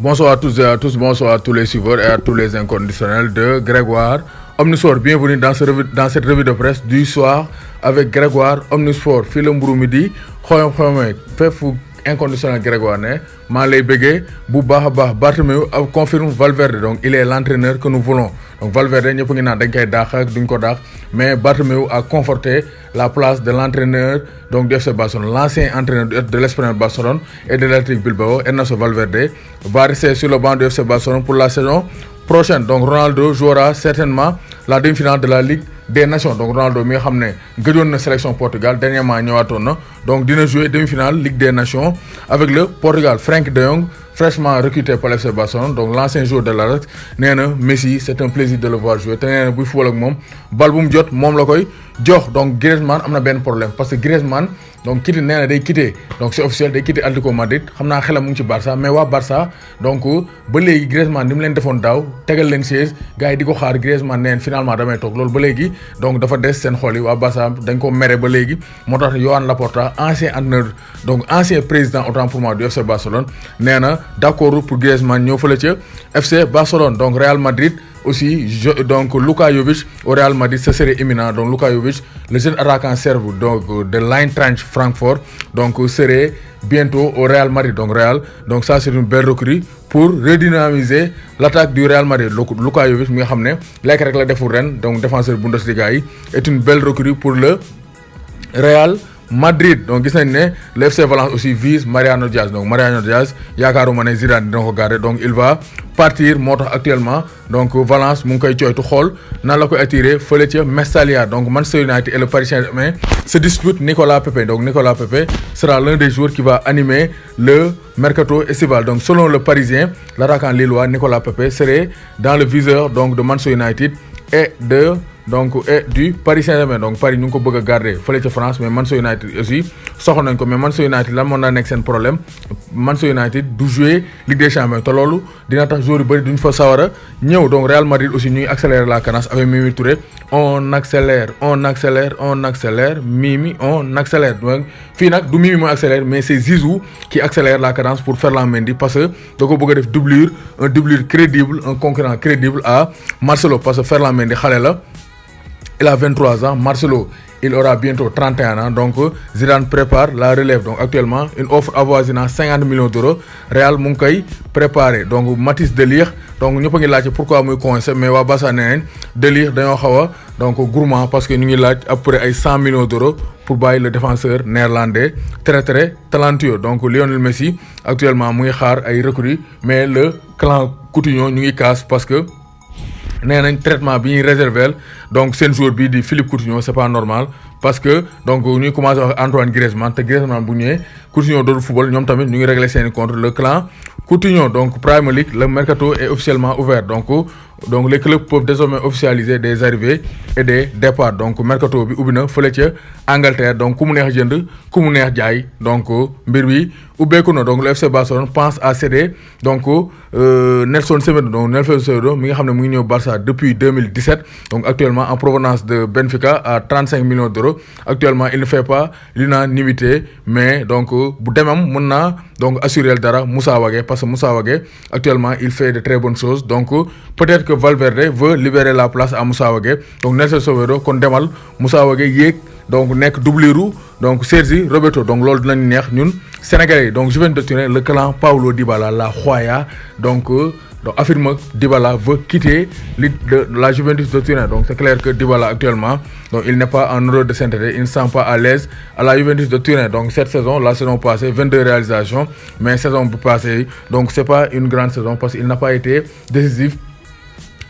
Bonsoir à tous et à tous, bonsoir à tous les suiveurs et à tous les inconditionnels de Grégoire Omnisport. Bienvenue dans cette revue de presse du soir avec Grégoire Omnisport. Fii la mburu mi di xoyom-xoyome fépp inconditionnel Grégoire ne maa lay bëggee bu baax a baax. Bartomeu confirme Valverde, donc il est l'entraîneur que nous voulons. Donc Valverde ñëpp ngi naan dañ koy daax ak duñ ko daax, mais Bartomeu a conforté la place de l'entraîneur donc du FC Barcelone, l'ancien entraîneur de l'Espagnol Barcelone et de l'Athletic Bilbao. Ernesto Valverde va rester sur le banc du FC Barcelone pour la saison prochaine. Donc Ronaldo jouera certainement la demi-finale de la Ligue des Nations. Donc Ronaldo mi nga xam ne gëjoon na sélection Portugal dernièrement ñëwaatoon na, donc dina jouer demi-finale Ligue des Nations avec le Portugal. Frenkie de Jong fraîchement recruté par l'FC Barcelone, donc l'ancien joueur de l'Ajax, nee na Messi c'est un plaisir de le voir jouer te nee na buy football ak moom bal bu mu jot moom la koy jox. Donc Griezmann am na benn problème parce que Griezmann donc quitté nee na day quitté, donc c'est officiel day quitté Atlético Madrid. xam naa xelam mu ngi ci Barça, mais waa Barça donc ba léegi Griezmann ni mu leen defoon daaw tegal leen siège gars yi di ko xaar, Griezmann neen finalement damay toog, loolu ba léegi donc dafa des seen xol yi. waa Barça dañ ko mere ba léegi, moo tax Joan Laporta ancien entraîneur donc ancien président autant pour moi du FC Barcelone nee na d'accord pour Griezmann ñëw fële ca FC Barcelone. Donc Real Madrid aussi, donc Luka Jovic au Real Madrid, ce serait imminent. Donc Luka Jovic, le jeune attaquant serbe donc de l'Eintracht Francfort, donc serait bientôt au Real Madrid. Donc donc ça c'est une belle recrue pour redynamiser l'attaque du Real Madrid. Luka Jovic mi nga xam ne lekk rek la deful ren, donc défenseur Bundesliga yi, est une belle recrue pour le Real Madrid. Donc gis nañ ne le FC Valence aussi vise Mariano Diaz. Donc Mariano Diaz yaakaaruma ne Zidane dina ko garder, donc il va partir. Moo tax actuellement donc Valence mu ngi koy coytu xool nan la koy attirer fële ca Mestalla. Donc Manchester United et le Paris Saint-Germain se disputent Nicolas Pepe. Donc Nicolas Pepe sera l'un des joueurs qui va animer le mercato estival. Donc selon le Parisien, l'attaquant lillois Nicolas Pepe serait dans le viseur donc de Manchester United et du Paris Saint-Germain. Donc Paris ñu ngi ko bëgg a garder fële ca France, mais Manchester United aussi soxla nañ ko. Mais Manchester United lan moo naa nekk seen problème, Manchester United du jouer Ligue des Champions te loolu dina tax joueurs yu bëri duñ fa sawar a ñëw. Donc Real Madrid aussi ñuy accélérer la cadence avec Mimi Touré. On accélère Mimi on accélère. Donc fii nag du Mimi mooy accélère, mais c'est Zizou qui accélère la cadence pour Ferland Mendy, parce que da ko bëgg a def un doublure crédible, un concurrent crédible à Marcelo, parce que Ferland Mendy xale la, il a 23 ans, Marcelo il aura bientôt 31 ans. Donc Zidane prépare la relève. Donc actuellement une offre avoisinant 50 millions d'euros Real mu ngi koy préparé. Donc Mathis De Ligt, donc ñëpp a ngi laajte pourquoi muy coincé, mais waa Barça nee nañ De Ligt dañoo xaw a donc gourmand, parce que ñu ngi laaj après ay 100 millions d'euros pour bàyyi le défenseur néerlandais très talentueux. Donc Lionel Messi actuellement mu ngi xaar ay recrues, mais le clan Coutinho ñu ngi casse parce que nee nañ traitement bi ñuy réserver donc seen joueur bii di Philippe Coutinho c'est pas normal, parce que donc ñuy commencé wax Antoine Griezmann te Griezmann bu ñëwee Coutinho dootul football, ñoom tamit ñu ngi régler seeni contre le clan Coutinho. Donc Premier League, le mercato est officiellement ouvert. Donc les clubs peuvent désormais officialiser des arrivées et des départs. Donc mercato bi ubbi na fële ca Angleterre, donc ku mu neex jënd ku mu neex jaay, donc mbir bi ubbeeku na. Donc le FC Barcelone pense à céder donc Nelson Semedo. Donc Nelson Semedo mi nga xam ne mu ngi ñëw Barça depuis 2017, donc actuellement en provenance de Benfica à 35 millions d'euros. Actuellement il ne fait pas l'unanimité, mais donc bu demam mën naa donc assurer dara Moussa Wagué, parce que Moussa Wagué actuellement il fait de très bonnes choses. Donc peut-être que Valverde veut libérer la place à Moussa Wagué. Donc Nelson Semedo kon demal Moussa Wagué yéeg donc nekk doublure donc Sergi Roberto. Donc loolu dinañ neex ñun Sénégalais. Donc Juventus de Turin, le clan Paulo Dybala, la Joya, donc affirme que Dybala veut quitter la Juventus de Turin. Donc c'est clair que Dybala actuellement donc il n'est pas en heure de s'intégrer, il ne se sent pas à l'aise à la Juventus de Turin. Donc cette saison, la saison passée 22 réalisations, mais saison passée donc c'est pas une grande saison parce qu'il n'a pas été décisif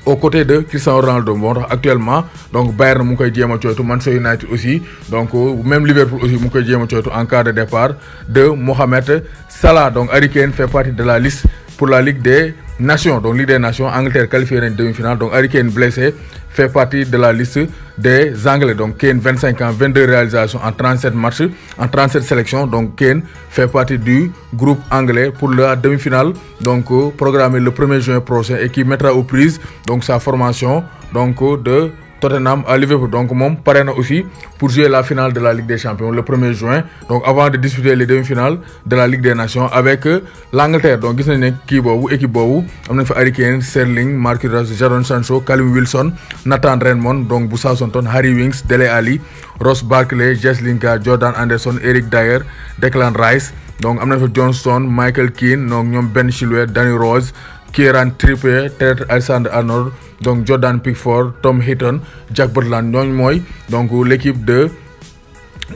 aux côtés de Cristiano Ronaldo. Bon actuellement donc Bayern mu ngi koy jéem a coytu, Manchester United aussi, donc même Liverpool aussi mu ngi koy jéem a coytu en cas de départ de Mohamed Salah. Donc Harry Kane fait partie de la liste pour la Ligue des Nations. Donc Ligue des Nations, Angleterre qualifiée en demi-finale. Donc Harry Kane blessé fait partie de la liste des Anglais. Donc Kane 25 ans, 22 réalisations en 37 matchs, en 37 sélections. Donc Kane fait partie du groupe anglais pour la demi-finale, donc programmée le 1er juin prochain, et qui mettra aux prises donc sa formation donc de Tottenham à Liverpool. Donc moom pare na aussi pour jouer la finale de la Ligue des Champions le 1er juin donc avant de disputer les demi-finales de la Ligue des Nations avec l'Angleterre. Donc gis nañ ne kii boobu équipe boobu am nañ fa Harry Kane, Sterling, Marcus Rashford, Jadon Sancho, Callum Wilson, Nathan Redmond donc bu Southampton, Harry Winks, Dele Alli, Ross Barkley, Jesse Lingard, Jordan Anderson, Eric Dyer, Declan Rice. Donc am nañ fa John Stones, Michael Keane donc ñoom Ben Chilwell, Danny Rose, Kieran Trippier, Trent Alexander-Arnold, donc Jordan Pickford, Tom Heaton, Jack Butland ñooñu mooy donc l'équipe de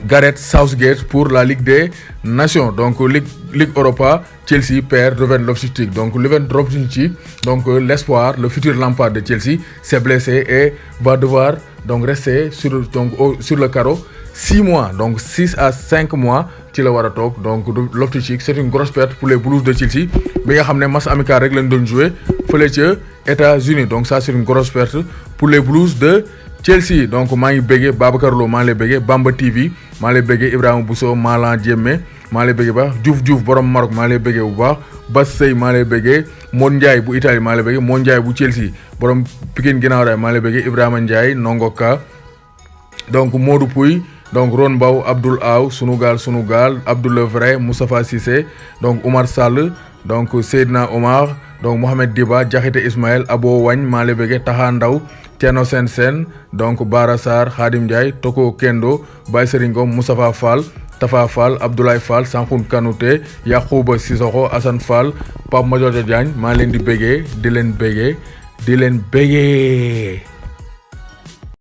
Gareth Southgate pour la Ligue des Nations. Donc Ligue Europa, Chelsea perd Ruben Loftus-Cheek. Donc Ruben Loftus-Cheek, donc l'espoir, le futur Lampard de Chelsea, s'est blessé et va devoir donc rester sur le carreau 6 mois, donc 6 à 5 mois ci la war a toog. Donc Loftus-Cheek c'est une grosse perte pour les Blues de Chelsea bi nga xam ne match amical rek lañ doon jouer fële ca États-Unis. Donc ça c'est une grosse perte pour les Blues de Chelsea. Donc maa ngi béggee Babacar Lo maa ngi lay béggee, Bamba TV maa ngi lay béggee, Ibrahima Bousso, Malan Diémé maa ngi lay béggee baax, Diouf borom Maroc maa ngi lay béggee bu baax, Bas Sey maa ngi lay béggee, Mon Ndiaye bu Italie maa ngi lay béggee, Mon Ndiaye bu Chelsea borom Pikine ginnaaw raay maa ngi lay béggee, Ibrahima Ndiaye Nongoka, donc Modou Pouy, donc Ron Baw, Abdoul Aw, Sunugal Abdoul Vrai, Moustapha Cissé, donc Oumar Sall, donc Seydina Omar, donc Mohamed Diba, Diakhaté Ismaël, Abo Wagne maa ngi lay béggee, Taha Ndaw, Thierno Sen, donc Bara Sarr, Khadim Ndiaye, Toko Kendo, Baye Seringom, Moustapha Fall, Tafa Fall, Abdoulaye Fall, Sankoun Kanouté, Yakhouba Sissoko, Hassan Fall, Pape Major Diagne maa ngi leen di béggee di leen béggee